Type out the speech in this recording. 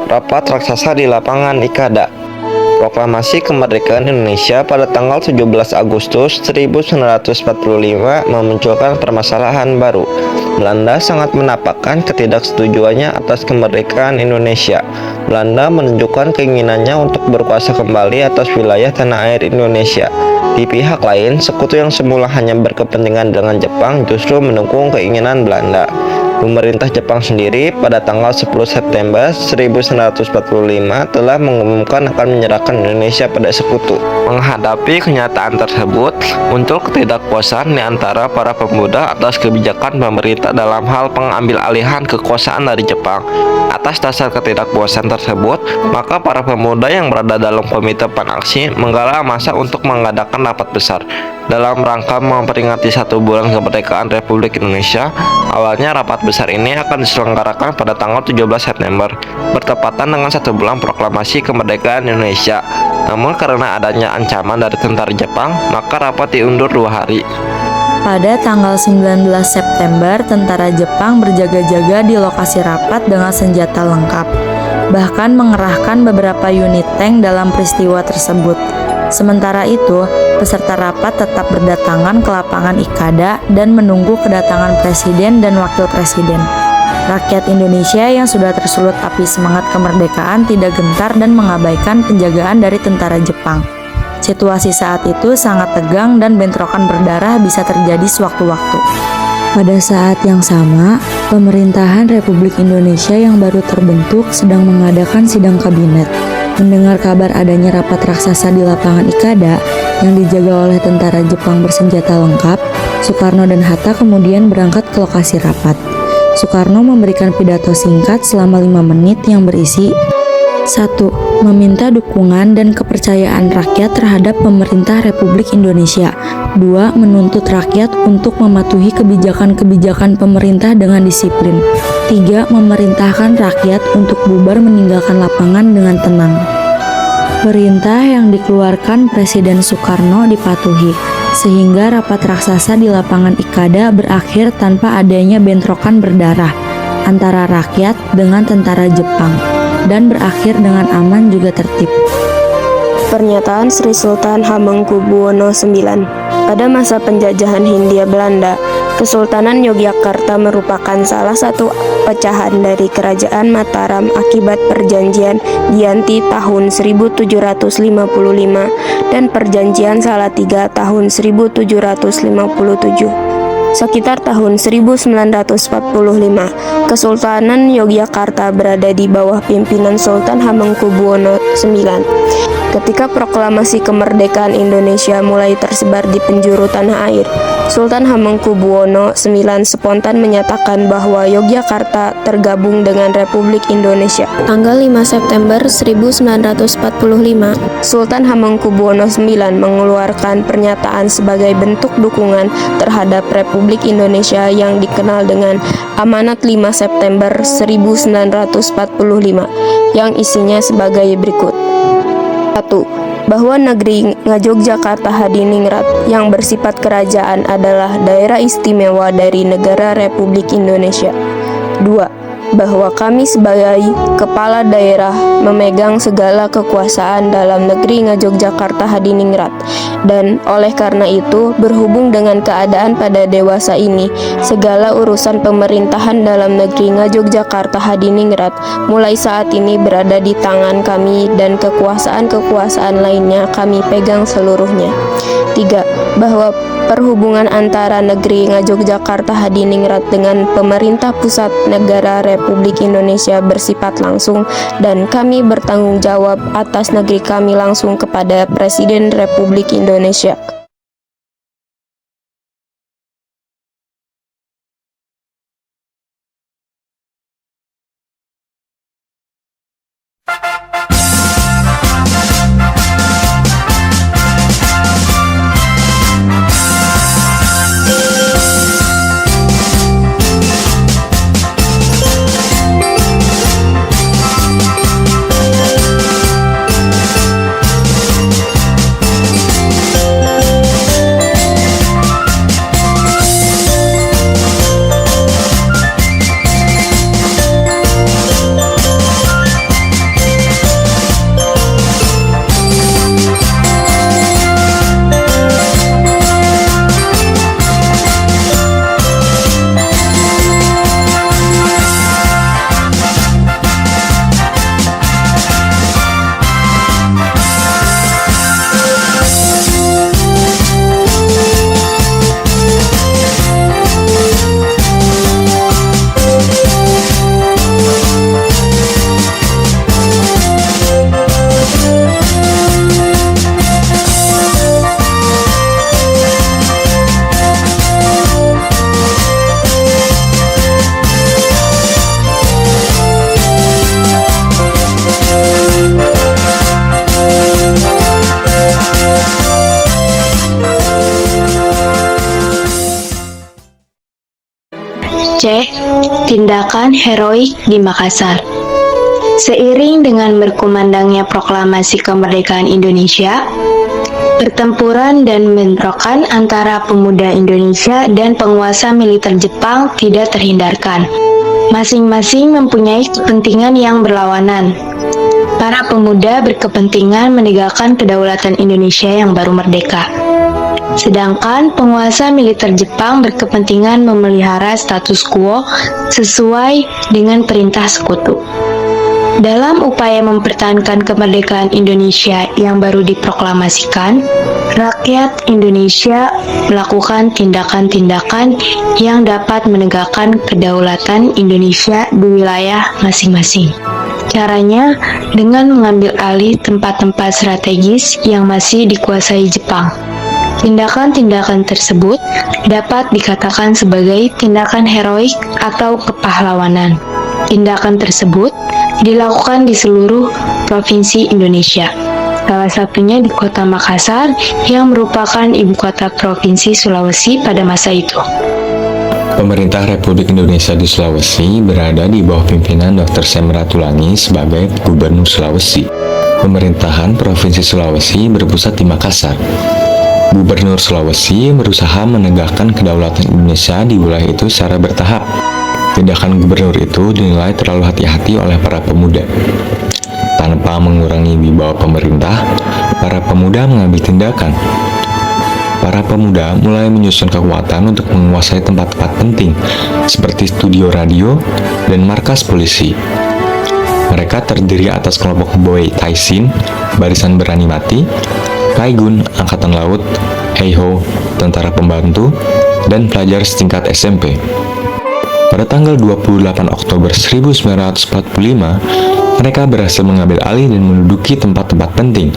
rapat raksasa di lapangan Ikada. Proklamasi kemerdekaan Indonesia pada tanggal 17 Agustus 1945 memunculkan permasalahan baru. Belanda sangat menampakkan ketidaksetujuannya atas kemerdekaan Indonesia. Belanda menunjukkan keinginannya untuk berkuasa kembali atas wilayah tanah air Indonesia. Di pihak lain, sekutu yang semula hanya berkepentingan dengan Jepang justru mendukung keinginan Belanda. Pemerintah Jepang sendiri pada tanggal 10 September 1945 telah mengumumkan akan menyerahkan Indonesia pada sekutu. Menghadapi kenyataan tersebut, muncul ketidakpuasan di antara para pemuda atas kebijakan pemerintah dalam hal pengambil alihan kekuasaan dari Jepang. Atas dasar ketidakpuasan tersebut, maka para pemuda yang berada dalam komite panaksi menggalang massa untuk mengadakan rapat besar. Dalam rangka memperingati 1 bulan kemerdekaan Republik Indonesia, awalnya rapat besar ini akan diselenggarakan pada tanggal 17 September, bertepatan dengan 1 bulan proklamasi kemerdekaan Indonesia. Namun karena adanya ancaman dari tentara Jepang, maka rapat diundur 2 hari. Pada tanggal 19 September, tentara Jepang berjaga-jaga di lokasi rapat dengan senjata lengkap, bahkan mengerahkan beberapa unit tank dalam peristiwa tersebut. Sementara itu, peserta rapat tetap berdatangan ke lapangan Ikada dan menunggu kedatangan presiden dan wakil presiden. Rakyat Indonesia yang sudah tersulut api semangat kemerdekaan tidak gentar dan mengabaikan penjagaan dari tentara Jepang. Situasi saat itu sangat tegang dan bentrokan berdarah bisa terjadi sewaktu-waktu. Pada saat yang sama, pemerintahan Republik Indonesia yang baru terbentuk sedang mengadakan sidang kabinet. Mendengar kabar adanya rapat raksasa di lapangan Ikada yang dijaga oleh tentara Jepang bersenjata lengkap, Soekarno dan Hatta kemudian berangkat ke lokasi rapat. Soekarno memberikan pidato singkat selama 5 menit yang berisi 1. Meminta dukungan dan kepercayaan rakyat terhadap pemerintah Republik Indonesia. 2. Menuntut rakyat untuk mematuhi kebijakan-kebijakan pemerintah dengan disiplin. 3. Memerintahkan rakyat untuk bubar meninggalkan lapangan dengan tenang. Perintah yang dikeluarkan Presiden Soekarno dipatuhi, sehingga rapat raksasa di lapangan Ikada berakhir tanpa adanya bentrokan berdarah antara rakyat dengan tentara Jepang, dan berakhir dengan aman juga tertib. Pernyataan Sri Sultan Hamengkubuwono IX. Pada masa penjajahan Hindia Belanda, Kesultanan Yogyakarta merupakan salah satu pecahan dari Kerajaan Mataram akibat Perjanjian Giyanti tahun 1755 dan Perjanjian Salatiga tahun 1757. Sekitar tahun 1945, Kesultanan Yogyakarta berada di bawah pimpinan Sultan Hamengkubuwono IX. Ketika proklamasi kemerdekaan Indonesia mulai tersebar di penjuru tanah air, Sultan Hamengkubuwono IX spontan menyatakan bahwa Yogyakarta tergabung dengan Republik Indonesia. Tanggal 5 September 1945, Sultan Hamengkubuwono IX mengeluarkan pernyataan sebagai bentuk dukungan terhadap Republik Indonesia yang dikenal dengan Amanat 5 September 1945 yang isinya sebagai berikut. 1. Bahwa negeri Ngayogyakarta Hadiningrat yang bersifat kerajaan adalah daerah istimewa dari negara Republik Indonesia. 2. Bahwa kami sebagai kepala daerah memegang segala kekuasaan dalam negeri Ngayogyakarta Hadiningrat, dan oleh karena itu berhubung dengan keadaan pada dewasa ini, segala urusan pemerintahan dalam negeri Ngayogyakarta Hadiningrat mulai saat ini berada di tangan kami dan kekuasaan-kekuasaan lainnya kami pegang seluruhnya. 3. Bahwa perhubungan antara negeri Ngayogyakarta Hadiningrat dengan pemerintah pusat negara Republik Indonesia bersifat langsung, dan kami bertanggung jawab atas negeri kami langsung kepada Presiden Republik Indonesia. C. Tindakan heroik di Makassar. Seiring dengan berkumandangnya proklamasi kemerdekaan Indonesia, pertempuran dan bentrokan antara pemuda Indonesia dan penguasa militer Jepang tidak terhindarkan. Masing-masing mempunyai kepentingan yang berlawanan. Para pemuda berkepentingan menegakkan kedaulatan Indonesia yang baru merdeka. Sedangkan penguasa militer Jepang berkepentingan memelihara status quo sesuai dengan perintah sekutu. Dalam upaya mempertahankan kemerdekaan Indonesia yang baru diproklamasikan, rakyat Indonesia melakukan tindakan-tindakan yang dapat menegakkan kedaulatan Indonesia di wilayah masing-masing. Caranya dengan mengambil alih tempat-tempat strategis yang masih dikuasai Jepang. Tindakan-tindakan tersebut dapat dikatakan sebagai tindakan heroik atau kepahlawanan. Tindakan tersebut dilakukan di seluruh provinsi Indonesia. Salah satunya di kota Makassar yang merupakan ibu kota provinsi Sulawesi pada masa itu. Pemerintah Republik Indonesia di Sulawesi berada di bawah pimpinan Dr. Sam Ratulangi sebagai Gubernur Sulawesi. Pemerintahan Provinsi Sulawesi berpusat di Makassar. Gubernur Sulawesi berusaha menegakkan kedaulatan Indonesia di wilayah itu secara bertahap. Tindakan gubernur itu dinilai terlalu hati-hati oleh para pemuda. Tanpa mengurangi wibawa pemerintah, para pemuda mengambil tindakan. Para pemuda mulai menyusun kekuatan untuk menguasai tempat-tempat penting, seperti studio radio dan markas polisi. Mereka terdiri atas kelompok Boy Taisin, Barisan Berani Mati, Kaigun, Angkatan Laut, Heiho, Tentara Pembantu, dan pelajar setingkat SMP. Pada tanggal 28 Oktober 1945, mereka berhasil mengambil alih dan menduduki tempat-tempat penting.